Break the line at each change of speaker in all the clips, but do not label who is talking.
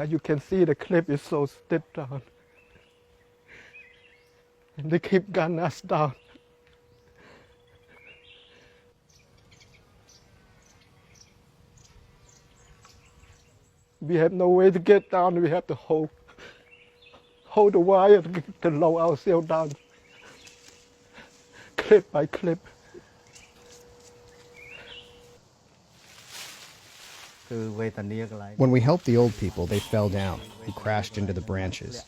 As you can see, the cliff is so steep down. And they keep gunning us down. We have no way to get down. We have to hold the wire to lower ourselves down, clip by clip.
When we helped the old people, they fell down and crashed into the branches.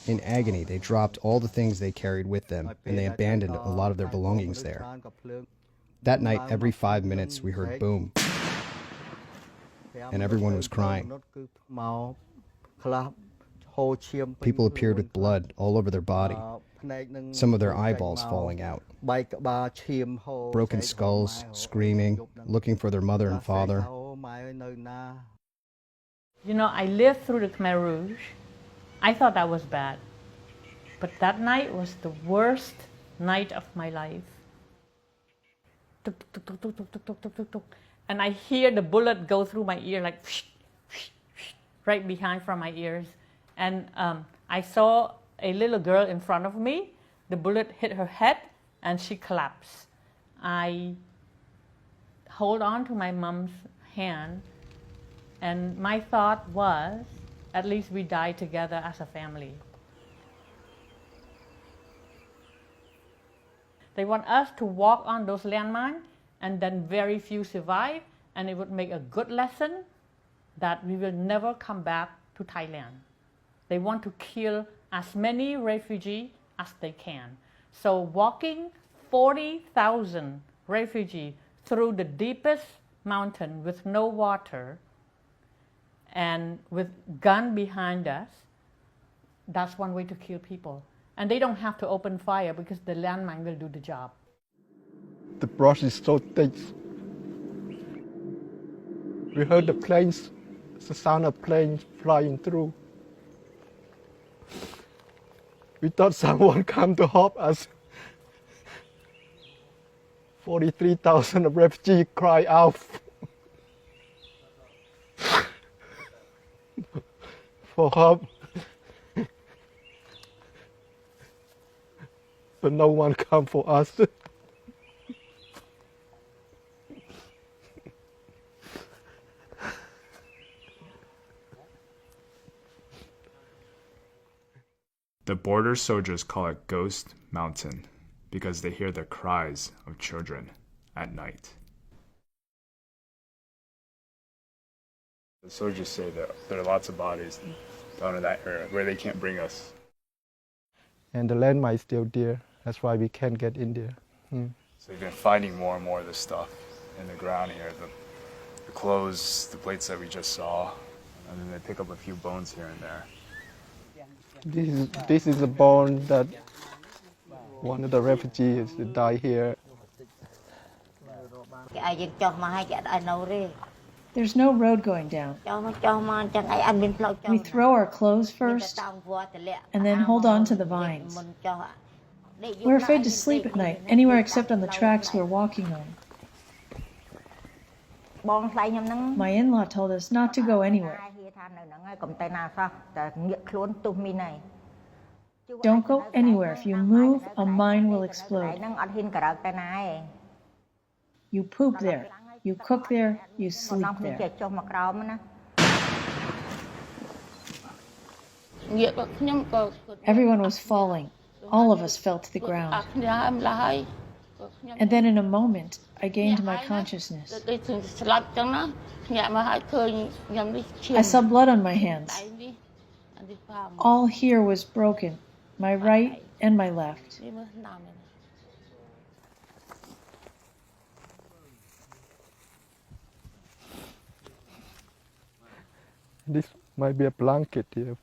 In agony, they dropped all the things they carried with them, and they abandoned a lot of their belongings there. That night, every 5 minutes, we heard boom, and everyone was crying. People appeared with blood all over their body, some of their eyeballs falling out. Broken skulls, screaming, looking for their mother and father.
You know, I lived through the Khmer Rouge. I thought that was bad. But that night was the worst night of my life. Tuk, tuk, tuk, tuk, tuk, tuk, tuk, tuk, tuk, tuk. And I hear the bullet go through my ear like right behind from my ears. And I saw a little girl in front of me. The bullet hit her head and she collapsed. I hold on to my mom's hand, and my thought was, at least we die together as a family. They want us to walk on those landmines, and then very few survive, and it would make a good lesson that we will never come back to Thailand. They want to kill as many refugees as they can. So walking 40,000 refugees through the deepest mountain with no water and with gun behind us, that's one way to kill people. And they don't have to open fire because the landmine will do the job.
The brush is so thick. We heard the planes, the sound of planes flying through. We thought someone come to help us. 43,000 of refugees cry out for help. But no one come for us.
The border soldiers call it Ghost Mountain because they hear the cries of children at night. The soldiers say that there are lots of bodies down in that area where they can't bring us.
And the landmine is still there. That's why we can't get in there.
So they've been finding more and more of this stuff in the ground here. The clothes, the plates that we just saw, and then they pick up a few bones here and there.
This is a bone that one of the refugees died here.
There's no road going down. We throw our clothes first and then hold on to the vines. We're afraid to sleep at night, anywhere except on the tracks we're walking on. My in-law told us not to go anywhere. Don't go anywhere. If you move, a mine will explode. You poop there. You cook there. You sleep there. Everyone was falling. All of us fell to the ground. And then in a moment, I gained my consciousness. I saw blood on my hands. All here was broken, my right and my left.
This might be a blanket here.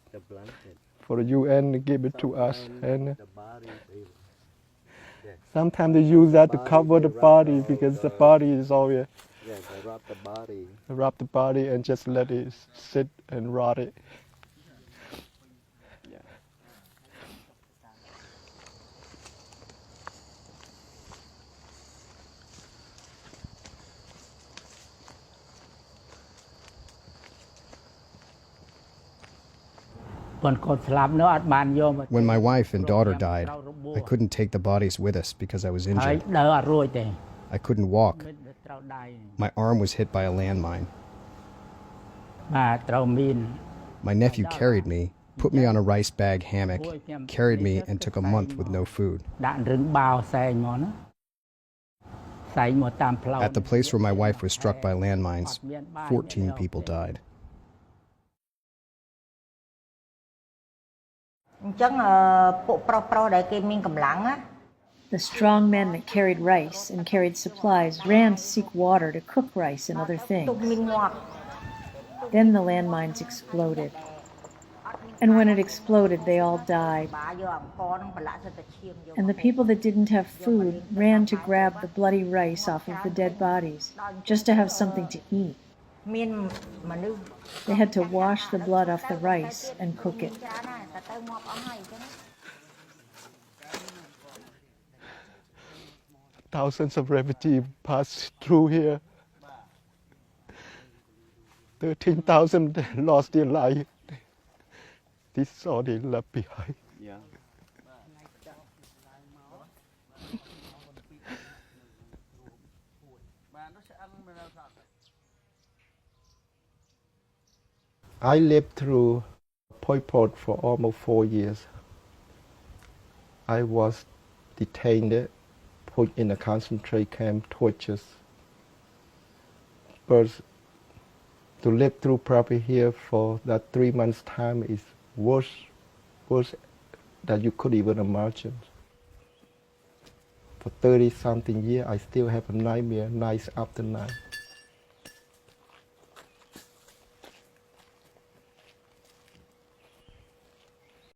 For the UN to give it to us. And sometimes they use that to cover the body because the body is always. They wrap the body and just let it sit and rot it.
When my wife and daughter died, I couldn't take the bodies with us because I was injured. I couldn't walk. My arm was hit by a landmine. My nephew carried me, put me on a rice bag hammock, carried me, and took a month with no food. At the place where my wife was struck by landmines, 14 people died.
The strong men that carried rice and carried supplies ran to seek water to cook rice and other things. Then the landmines exploded. And when it exploded, they all died. And the people that didn't have food ran to grab the bloody rice off of the dead bodies, just to have something to eat. They had to wash the blood off the rice and cook it.
Thousands of refugees passed through here. 13,000 lost their life. This is all they left behind.
Yeah.
I lived through Pol Pot for almost 4 years. I was detained, put in a concentration camp, tortures. But to live through probably here for that 3 months' time is worse than you could even imagine. For 30-something years, I still have a nightmare night after night.